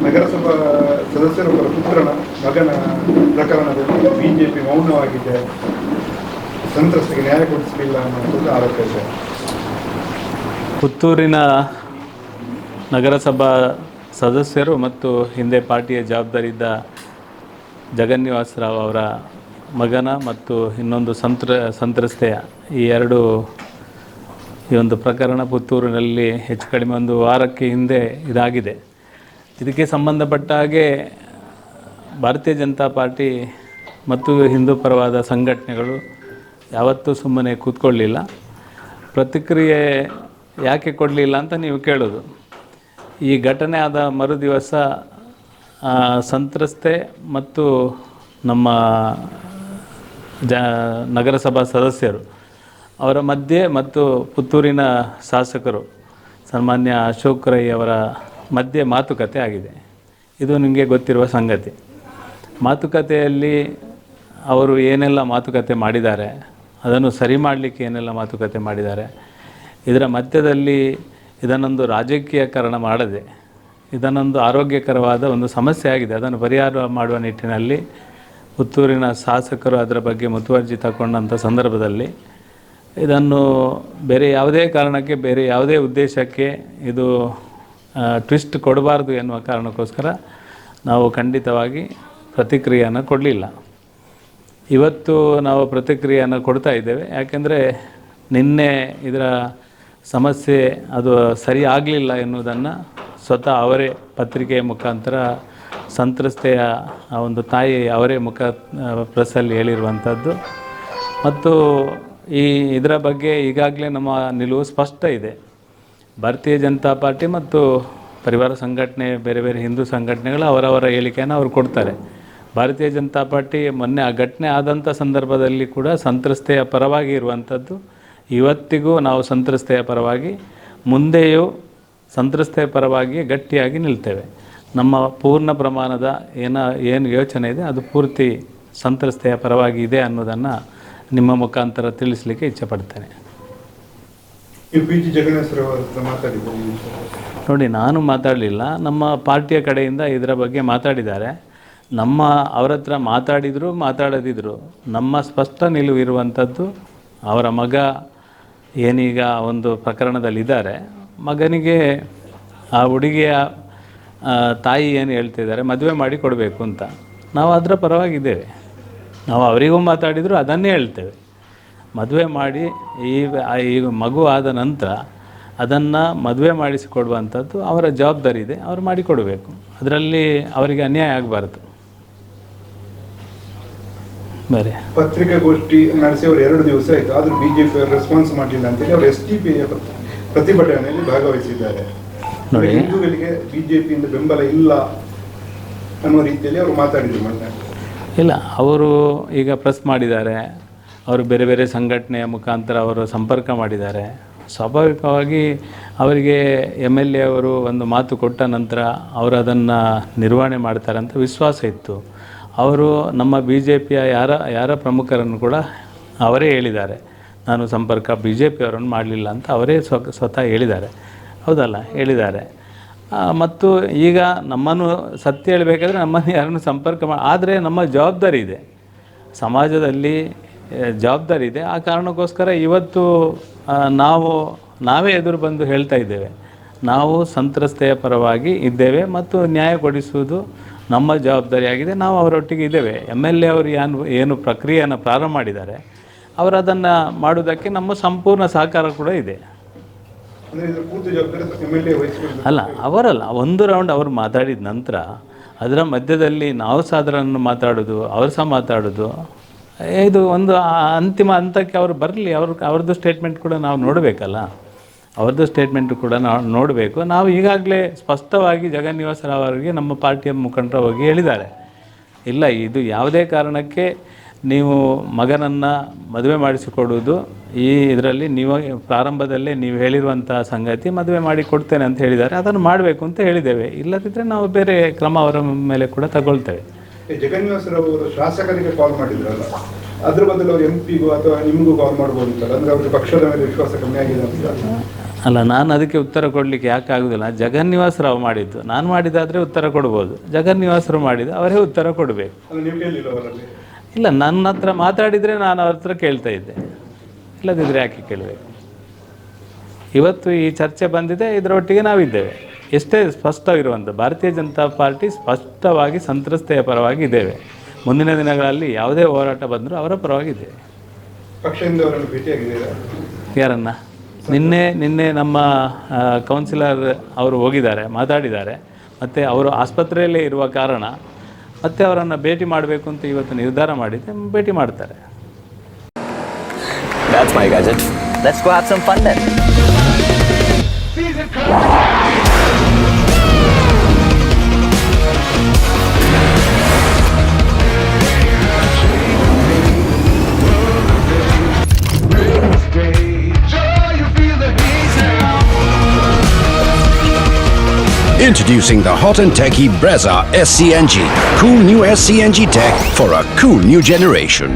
ನಗರಸಭಾ ಸದಸ್ಯರೊಬ್ಬರ ಪುತ್ರನ ಮಗನ ಪ್ರಕರಣದಲ್ಲಿ ಬಿಜೆಪಿ ಮೌನವಾಗಿದೆ, ಸಂತ್ರಸ್ತೆಗೆ ನ್ಯಾಯ ಕೊಡಿಸಲಿಲ್ಲ ಅನ್ನೋದು ಆರೋಪ ಇದೆ. ಪುತ್ತೂರಿನ ನಗರಸಭಾ ಸದಸ್ಯರು ಮತ್ತು ಹಿಂದೆ ಪಾರ್ಟಿಯ ಜವಾಬ್ದಾರಿ ಇದ್ದ ಜಗನ್ನಿವಾಸ ರಾವ್ ಅವರ ಮಗನ ಮತ್ತು ಇನ್ನೊಂದು ಸಂತ್ರಸ್ತೆಯ ಈ ಒಂದು ಪ್ರಕರಣ ಪುತ್ತೂರಿನಲ್ಲಿ ಹೆಚ್ಚು ಕಡಿಮೆ ಒಂದು ವಾರಕ್ಕೆ ಹಿಂದೆ ಇದಾಗಿದೆ. ಇದಕ್ಕೆ ಸಂಬಂಧಪಟ್ಟ ಹಾಗೆ ಭಾರತೀಯ ಜನತಾ ಪಾರ್ಟಿ ಮತ್ತು ಹಿಂದೂ ಪರವಾದ ಸಂಘಟನೆಗಳು ಯಾವತ್ತೂ ಸುಮ್ಮನೆ ಕೂತ್ಕೊಳ್ಳಿಲ್ಲ. ಪ್ರತಿಕ್ರಿಯೆ ಯಾಕೆ ಕೊಡಲಿಲ್ಲ ಅಂತ ನೀವು ಕೇಳೋದು. ಈ ಘಟನೆ ಆದ ಮರುದಿವಸ ಸಂತ್ರಸ್ತೆ ಮತ್ತು ನಮ್ಮ ನಗರಸಭಾ ಸದಸ್ಯರು ಅವರ ಮಧ್ಯೆ ಮತ್ತು ಪುತ್ತೂರಿನ ಶಾಸಕರು ಸನ್ಮಾನ್ಯ ಅಶೋಕ್ ರೈ ಅವರ ಮಧ್ಯೆ ಮಾತುಕತೆ ಆಗಿದೆ. ಇದು ನಿಮಗೆ ಗೊತ್ತಿರುವ ಸಂಗತಿ. ಮಾತುಕತೆಯಲ್ಲಿ ಅವರು ಏನೆಲ್ಲ ಮಾತುಕತೆ ಮಾಡಿದ್ದಾರೆ, ಅದನ್ನು ಸರಿ ಮಾಡಲಿಕ್ಕೆ ಏನೆಲ್ಲ ಮಾತುಕತೆ ಮಾಡಿದ್ದಾರೆ, ಇದರ ಮಧ್ಯದಲ್ಲಿ ಇದನ್ನೊಂದು ರಾಜಕೀಯಕರಣ ಮಾಡದೆ ಇದನ್ನೊಂದು ಆರೋಗ್ಯಕರವಾದ ಒಂದು ಸಮಸ್ಯೆ ಆಗಿದೆ, ಅದನ್ನು ಪರಿಹಾರ ಮಾಡುವ ನಿಟ್ಟಿನಲ್ಲಿ ಪುತ್ತೂರಿನ ಶಾಸಕರು ಅದರ ಬಗ್ಗೆ ಮುತುವರ್ಜಿ ತಗೊಂಡಂಥ ಸಂದರ್ಭದಲ್ಲಿ ಇದನ್ನು ಬೇರೆ ಯಾವುದೇ ಕಾರಣಕ್ಕೆ, ಬೇರೆ ಯಾವುದೇ ಉದ್ದೇಶಕ್ಕೆ ಇದು ಟ್ವಿಸ್ಟ್ ಕೊಡಬಾರ್ದು ಎನ್ನುವ ಕಾರಣಕ್ಕೋಸ್ಕರ ನಾವು ಖಂಡಿತವಾಗಿ ಪ್ರತಿಕ್ರಿಯೆಯನ್ನು ಕೊಡಲಿಲ್ಲ. ಇವತ್ತು ನಾವು ಪ್ರತಿಕ್ರಿಯೆಯನ್ನು ಕೊಡ್ತಾ ಇದ್ದೇವೆ. ಯಾಕೆಂದರೆ ನಿನ್ನೆ ಇದರ ಸಮಸ್ಯೆ ಅದು ಸರಿ ಆಗಲಿಲ್ಲ ಎನ್ನುವುದನ್ನು ಸ್ವತಃ ಅವರೇ ಪತ್ರಿಕೆಯ ಮುಖಾಂತರ ಸಂತ್ರಸ್ತೆಯ ಒಂದು ತಾಯಿ ಅವರೇ ಪ್ರೆಸ್ಸಲ್ಲಿ ಹೇಳಿರುವಂಥದ್ದು. ಮತ್ತು ಇದರ ಬಗ್ಗೆ ಈಗಾಗಲೇ ನಮ್ಮ ನಿಲುವು ಸ್ಪಷ್ಟ ಇದೆ. ಭಾರತೀಯ ಜನತಾ ಪಾರ್ಟಿ ಮತ್ತು ಪರಿವಾರ ಸಂಘಟನೆ, ಬೇರೆ ಬೇರೆ ಹಿಂದೂ ಸಂಘಟನೆಗಳು ಅವರವರ ಹೇಳಿಕೆಯನ್ನು ಅವರು ಕೊಡ್ತಾರೆ. ಭಾರತೀಯ ಜನತಾ ಪಾರ್ಟಿ ಮೊನ್ನೆ ಆ ಘಟನೆ ಆದಂಥ ಸಂದರ್ಭದಲ್ಲಿ ಕೂಡ ಸಂತ್ರಸ್ತೆಯ ಪರವಾಗಿ ಇರುವಂಥದ್ದು. ಇವತ್ತಿಗೂ ನಾವು ಸಂತ್ರಸ್ತೆಯ ಪರವಾಗಿ, ಮುಂದೆಯೂ ಸಂತ್ರಸ್ತೆಯ ಪರವಾಗಿ ಗಟ್ಟಿಯಾಗಿ ನಿಲ್ತೇವೆ. ನಮ್ಮ ಪೂರ್ಣ ಪ್ರಮಾಣದ ಏನು ಯೋಚನೆ ಇದೆ ಅದು ಪೂರ್ತಿ ಸಂತ್ರಸ್ತೆಯ ಪರವಾಗಿ ಇದೆ ಅನ್ನೋದನ್ನು ನಿಮ್ಮ ಮುಖಾಂತರ ತಿಳಿಸಲಿಕ್ಕೆ ಇಚ್ಛೆಪಡ್ತೇನೆ. ನೋಡಿ, ನಾನು ಮಾತಾಡಲಿಲ್ಲ, ನಮ್ಮ ಪಾರ್ಟಿಯ ಕಡೆಯಿಂದ ಇದರ ಬಗ್ಗೆ ಮಾತಾಡಿದ್ದಾರೆ. ಅವರ ಹತ್ರ ಮಾತಾಡದಿದ್ರು ನಮ್ಮ ಸ್ಪಷ್ಟ ನಿಲುವು ಇರುವಂಥದ್ದು, ಅವರ ಮಗ ಏನೀಗ ಒಂದು ಪ್ರಕರಣದಲ್ಲಿದ್ದಾರೆ, ಮಗನಿಗೆ ಆ ಹುಡುಗಿಯ ತಾಯಿ ಏನು ಹೇಳ್ತಿದ್ದಾರೆ, ಮದುವೆ ಮಾಡಿ ಕೊಡಬೇಕು ಅಂತ. ನಾವು ಅದರ ಪರವಾಗಿದ್ದೇವೆ. ನಾವು ಅವರಿಗೂ ಮಾತಾಡಿದರೂ ಅದನ್ನೇ ಹೇಳ್ತೇವೆ. ಮದುವೆ ಮಾಡಿ ಈ ಮಗು ಆದ ನಂತರ ಅದನ್ನು ಮದುವೆ ಮಾಡಿಸಿಕೊಡುವಂಥದ್ದು ಅವರ ಜವಾಬ್ದಾರಿ ಇದೆ, ಅವರು ಮಾಡಿಕೊಡಬೇಕು. ಅದರಲ್ಲಿ ಅವರಿಗೆ ಅನ್ಯಾಯ ಆಗಬಾರ್ದು. ಬೇರೆ ಪತ್ರಿಕಾಗೋಷ್ಠಿ ನಡೆಸಿ ಅವರು 2 ದಿವಸ ಆಯಿತು, ಆದರೂ ಬಿಜೆಪಿ ರೆಸ್ಪಾನ್ಸ್ ಮಾಡಲಿಲ್ಲ ಅಂತೇಳಿ ಅವರು STP ಪ್ರತಿಭಟನೆಯಲ್ಲಿ ಭಾಗವಹಿಸಿದ್ದಾರೆ. ನೋಡಿ, ಹಿಂದೂಗಳಿಗೆ ಬಿಜೆಪಿಯಿಂದ ಬೆಂಬಲ ಇಲ್ಲ ಅನ್ನೋ ರೀತಿಯಲ್ಲಿ ಅವರು ಮಾತಾಡಿದರು. ಇಲ್ಲ, ಅವರು ಈಗ ಪ್ರೆಸ್ ಮಾಡಿದ್ದಾರೆ, ಅವರು ಬೇರೆ ಬೇರೆ ಸಂಘಟನೆಯ ಮುಖಾಂತರ ಅವರು ಸಂಪರ್ಕ ಮಾಡಿದ್ದಾರೆ. ಸ್ವಾಭಾವಿಕವಾಗಿ ಅವರಿಗೆ MLA ಅವರು ಒಂದು ಮಾತು ಕೊಟ್ಟ ನಂತರ ಅವರು ಅದನ್ನು ನಿರ್ವಹಣೆ ಮಾಡ್ತಾರೆ ಅಂತ ವಿಶ್ವಾಸ ಇತ್ತು. ಅವರು ನಮ್ಮ BJPಯ ಯಾರ ಪ್ರಮುಖರನ್ನು ಕೂಡ ಅವರೇ ಹೇಳಿದ್ದಾರೆ, ನಾನು ಸಂಪರ್ಕ BJP ಅವರನ್ನು ಮಾಡಲಿಲ್ಲ ಅಂತ ಅವರೇ ಸ್ವತಃ ಹೇಳಿದ್ದಾರೆ. ಹೌದಲ್ಲ, ಹೇಳಿದ್ದಾರೆ. ಮತ್ತು ಈಗ ನಮ್ಮನ್ನು ಸತ್ಯ ಹೇಳಬೇಕಾದ್ರೆ ನಮ್ಮನ್ನು ಯಾರನ್ನು ಸಂಪರ್ಕ ಆದರೆ ನಮ್ಮ ಜವಾಬ್ದಾರಿ ಇದೆ, ಸಮಾಜದಲ್ಲಿ ಜವಾಬ್ದಾರಿ ಇದೆ. ಆ ಕಾರಣಕ್ಕೋಸ್ಕರ ಇವತ್ತು ನಾವೇ ಎದುರು ಬಂದು ಹೇಳ್ತಾ ಇದ್ದೇವೆ, ನಾವು ಸಂತ್ರಸ್ತೆಯ ಪರವಾಗಿ ಇದ್ದೇವೆ ಮತ್ತು ನ್ಯಾಯ ಕೊಡಿಸುವುದು ನಮ್ಮ ಜವಾಬ್ದಾರಿಯಾಗಿದೆ. ನಾವು ಅವರೊಟ್ಟಿಗೆ ಇದ್ದೇವೆ. MLA ಅವರು ಏನು ಪ್ರಕ್ರಿಯೆಯನ್ನು ಪ್ರಾರಂಭ ಮಾಡಿದ್ದಾರೆ, ಅವರು ಅದನ್ನು ಮಾಡೋದಕ್ಕೆ ನಮ್ಮ ಸಂಪೂರ್ಣ ಸಹಕಾರ ಕೂಡ ಇದೆ. ಅಲ್ಲ, ಅವರಲ್ಲ, ಒಂದು ರೌಂಡ್ ಅವರು ಮಾತಾಡಿದ ನಂತರ ಅದರ ಮಧ್ಯದಲ್ಲಿ ನಾವು ಸಾಧಾರಣ ಮಾತಾಡೋದು, ಅವರು ಸಹ ಮಾತಾಡೋದು, ಇದು ಒಂದು ಅಂತಿಮ ಹಂತಕ್ಕೆ ಅವರು ಬರಲಿ. ಅವ್ರದ್ದು ಸ್ಟೇಟ್ಮೆಂಟ್ ಕೂಡ ನಾವು ನೋಡಬೇಕಲ್ಲ, ಅವ್ರದ್ದು ಸ್ಟೇಟ್ಮೆಂಟು ಕೂಡ ನಾವು ನೋಡಬೇಕು. ನಾವು ಈಗಾಗಲೇ ಸ್ಪಷ್ಟವಾಗಿ ಜಗನ್ನಿವಾಸ ರಾವ್ ಅವರಿಗೆ ನಮ್ಮ ಪಾರ್ಟಿಯ ಮುಖಂಡರು ಹೋಗಿ ಹೇಳಿದ್ದಾರೆ, ಇಲ್ಲ, ಇದು ಯಾವುದೇ ಕಾರಣಕ್ಕೆ ನೀವು ಮಗನನ್ನು ಮದುವೆ ಮಾಡಿಸಿಕೊಡುವುದು ಇದರಲ್ಲಿ ನೀವು ಪ್ರಾರಂಭದಲ್ಲೇ ನೀವು ಹೇಳಿರುವಂಥ ಸಂಗತಿ ಮದುವೆ ಮಾಡಿ ಕೊಡ್ತೇನೆ ಅಂತ ಹೇಳಿದ್ದಾರೆ, ಅದನ್ನು ಮಾಡಬೇಕು ಅಂತ ಹೇಳಿದ್ದೇವೆ. ಇಲ್ಲದಿದ್ದರೆ ನಾವು ಬೇರೆ ಕ್ರಮ ಅವರ ಮೇಲೆ ಕೂಡ ತಗೊಳ್ತೇವೆ. ಜಗನ್ನಿವಾಸ ರಾವ್ ಅವರು ಶಾಸಕರಿಗೆ ಕಾಲ್ ಮಾಡಿದ್ರಲ್ಲ, ಅದ್ರ ಬದಲು ಅವರು MP ಗೂ ಅಥವಾ ನಿಮಗೂ ಕಾಲ್ ಮಾಡ್ಬೋದಿತ್ತಲ್ಲ, ಅಂದರೆ ಅವ್ರಿಗೆ ಪಕ್ಷದ ಮೇಲೆ ವಿಶ್ವಾಸ ಕಮ್ಮಿ ಆಗಿದೆ ಅಂತ. ಅಲ್ಲ, ನಾನು ಅದಕ್ಕೆ ಉತ್ತರ ಕೊಡಲಿಕ್ಕೆ ಯಾಕೆ ಆಗೋದಿಲ್ಲ. ಜಗನ್ನಿವಾಸ್ ರಾವ್ ಮಾಡಿದ್ದು, ನಾನು ಮಾಡಿದಾದರೆ ಉತ್ತರ ಕೊಡ್ಬೋದು. ಜಗನ್ನಿವಾಸರು ಮಾಡಿದ್ದು ಅವರೇ ಉತ್ತರ ಕೊಡಬೇಕು. ಅದು ನೀವು ಕೇಳಲಿಲ್ಲ ಅವರಲ್ಲಿ? ಇಲ್ಲ, ನನ್ನ ಹತ್ರ ಮಾತಾಡಿದರೆ ನಾನು ಅವ್ರ ಹತ್ರ ಕೇಳ್ತಾ ಇದ್ದೆ, ಇಲ್ಲದಿದ್ದರೆ ಯಾಕೆ ಕೇಳಬೇಕು. ಇವತ್ತು ಈ ಚರ್ಚೆ ಬಂದಿದೆ, ಇದರೊಟ್ಟಿಗೆ ನಾವಿದ್ದೇವೆ. ಎಷ್ಟೇ ಸ್ಪಷ್ಟವಿರುವಂಥ ಭಾರತೀಯ ಜನತಾ ಪಾರ್ಟಿ ಸ್ಪಷ್ಟವಾಗಿ ಸಂತ್ರಸ್ತೆಯ ಪರವಾಗಿ ಇದ್ದೇವೆ. ಮುಂದಿನ ದಿನಗಳಲ್ಲಿ ಯಾವುದೇ ಹೋರಾಟ ಬಂದರೂ ಅವರ ಪರವಾಗಿದ್ದೇವೆ. ಪಕ್ಷದಿಂದ ಅವರನ್ನು ಭೇಟಿಯಾಗಿದ್ದೀರಾ? ಯಾರನ್ನು? ನಿನ್ನೆ ನಮ್ಮ ಕೌನ್ಸಿಲರ್ ಅವರು ಹೋಗಿದ್ದಾರೆ, ಮಾತಾಡಿದ್ದಾರೆ. ಮತ್ತು ಅವರು ಆಸ್ಪತ್ರೆಯಲ್ಲೇ ಇರುವ ಕಾರಣ ಮತ್ತೆ ಅವರನ್ನು ಭೇಟಿ ಮಾಡಬೇಕು ಅಂತ ಇವತ್ತು ನಿರ್ಧಾರ ಮಾಡಿದ್ದೆ, ಭೇಟಿ ಮಾಡ್ತಾರೆ. That's my gadget. Let's go have some fun then. Introducing the hot and techy Brezza SCNG. Cool new SCNG tech for a cool new generation.